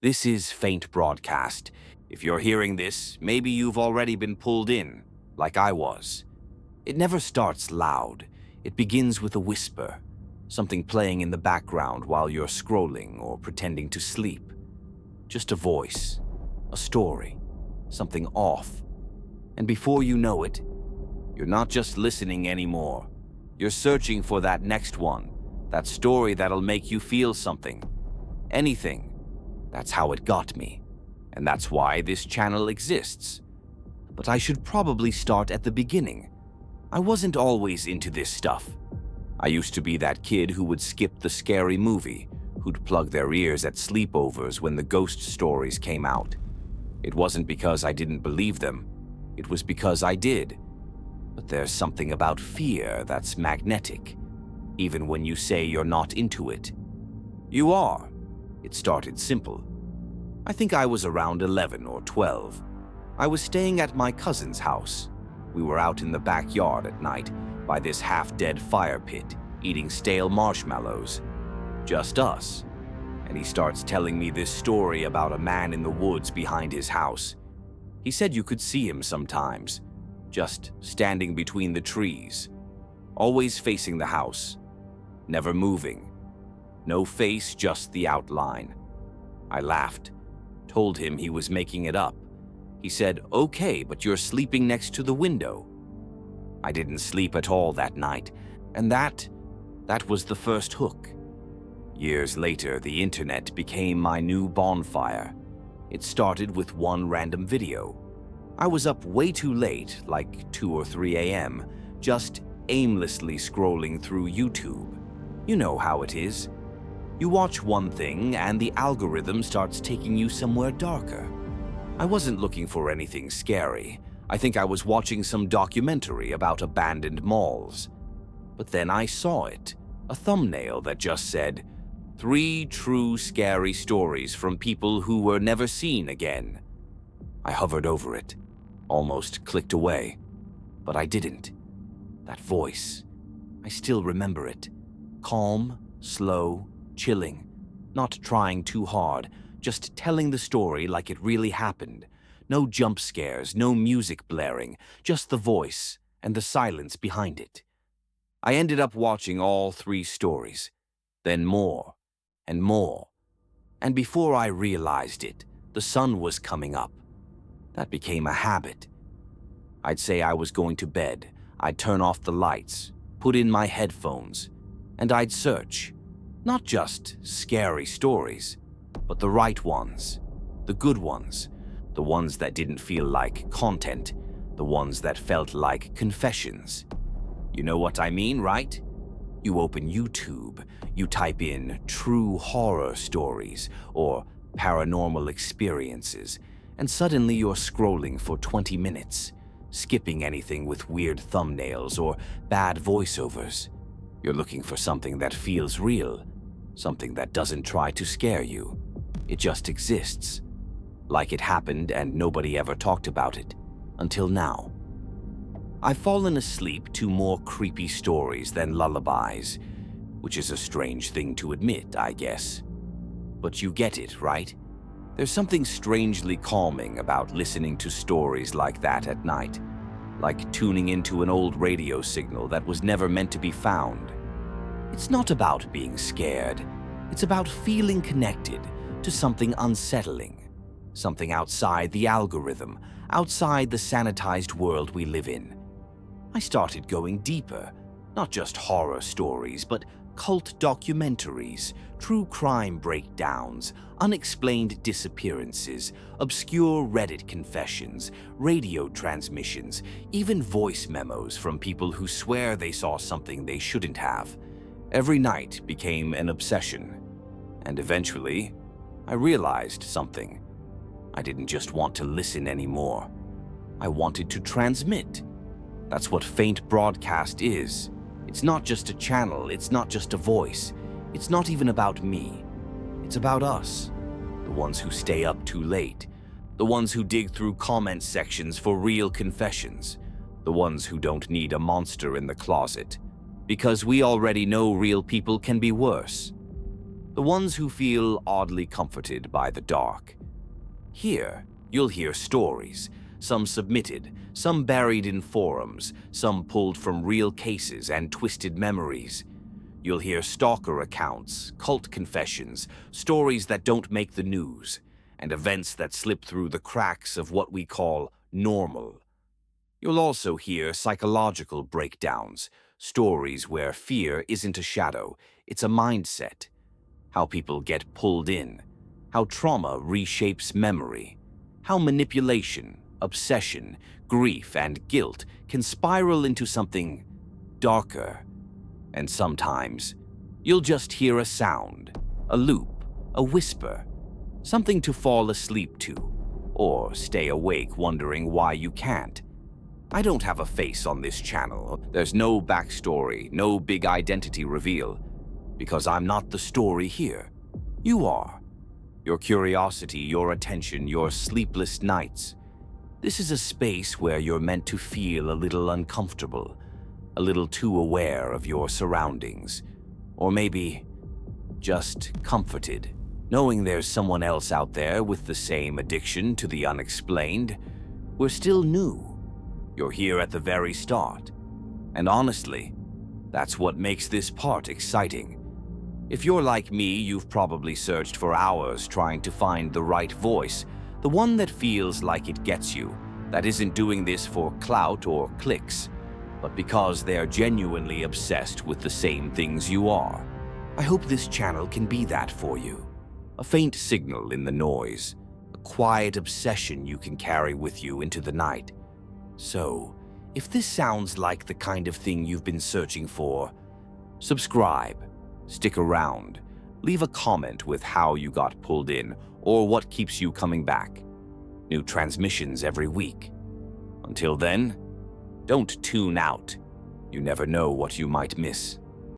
This is Faint Broadcast. If you're hearing this, maybe you've already been pulled in, like I was. It never starts loud. It begins with a whisper, something playing in the background while you're scrolling or pretending to sleep. Just a voice, a story, something off. And before you know it, you're not just listening anymore. You're searching for that next one, that story that'll make you feel something. Anything. That's how it got me. And that's why this channel exists. But I should probably start at the beginning. I wasn't always into this stuff. I used to be that kid who would skip the scary movie, who'd plug their ears at sleepovers when the ghost stories came out. It wasn't because I didn't believe them. It was because I did. But there's something about fear that's magnetic, even when you say you're not into it. You are. It started simple. I think I was around 11 or 12. I was staying at my cousin's house. We were out in the backyard at night by this half-dead fire pit, eating stale marshmallows. Just us. And he starts telling me this story about a man in the woods behind his house. He said you could see him sometimes, just standing between the trees, always facing the house, never moving. No face, just the outline. I laughed, told him he was making it up. He said, "Okay, but you're sleeping next to the window." I didn't sleep at all that night, and that was the first hook. Years later, the internet became my new bonfire. It started with one random video. I was up way too late, like 2 or 3 a.m., just aimlessly scrolling through YouTube. You know how it is. You watch one thing and the algorithm starts taking you somewhere darker. I wasn't looking for anything scary. I think I was watching some documentary about abandoned malls. But then I saw it, a thumbnail that just said, 3 true scary stories from people who were never seen again. I hovered over it, almost clicked away, but I didn't. That voice, I still remember it. Calm, slow, chilling, not trying too hard, just telling the story like it really happened. No jump scares, no music blaring, just the voice and the silence behind it. I ended up watching all 3 stories, then more and more. And before I realized it, the sun was coming up. That became a habit. I'd say I was going to bed, I'd turn off the lights, put in my headphones, and I'd search. Not just scary stories, but the right ones, the good ones, the ones that didn't feel like content, the ones that felt like confessions. You know what I mean, right? You open YouTube, you type in true horror stories or paranormal experiences, and suddenly you're scrolling for 20 minutes, skipping anything with weird thumbnails or bad voiceovers. You're looking for something that feels real, something that doesn't try to scare you. It just exists, like it happened and nobody ever talked about it, until now. I've fallen asleep to more creepy stories than lullabies, which is a strange thing to admit, I guess. But you get it, right? There's something strangely calming about listening to stories like that at night, like tuning into an old radio signal that was never meant to be found. It's not about being scared. It's about feeling connected to something unsettling, something outside the algorithm, outside the sanitized world we live in. I started going deeper, not just horror stories, but cult documentaries, true crime breakdowns, unexplained disappearances, obscure Reddit confessions, radio transmissions, even voice memos from people who swear they saw something they shouldn't have. Every night became an obsession, and eventually, I realized something. I didn't just want to listen anymore. I wanted to transmit. That's what Faint Broadcast is. It's not just a channel, it's not just a voice. It's not even about me. It's about us, the ones who stay up too late, the ones who dig through comment sections for real confessions, the ones who don't need a monster in the closet, because we already know real people can be worse. the ones who feel oddly comforted by the dark. Here, you'll hear stories, some submitted, some buried in forums, some pulled from real cases and twisted memories. You'll hear stalker accounts, cult confessions, stories that don't make the news, and events that slip through the cracks of what we call normal. You'll also hear psychological breakdowns, stories where fear isn't a shadow, it's a mindset. How people get pulled in, how trauma reshapes memory, how manipulation, obsession, grief, and guilt can spiral into something darker. And sometimes, you'll just hear a sound, a loop, a whisper, something to fall asleep to, or stay awake wondering why you can't. I don't have a face on this channel. There's no backstory, no big identity reveal, because I'm not the story here. You are. Your curiosity, your attention, your sleepless nights. This is a space where you're meant to feel a little uncomfortable, a little too aware of your surroundings, or maybe just comforted, knowing there's someone else out there with the same addiction to the unexplained. We're still new. You're here at the very start. And honestly, that's what makes this part exciting. If you're like me, you've probably searched for hours trying to find the right voice, the one that feels like it gets you, that isn't doing this for clout or clicks, but because they're genuinely obsessed with the same things you are. I hope this channel can be that for you. A faint signal in the noise, a quiet obsession you can carry with you into the night. So, if this sounds like the kind of thing you've been searching for, subscribe, stick around, leave a comment with how you got pulled in or what keeps you coming back. New transmissions every week. Until then, don't tune out. You never know what you might miss.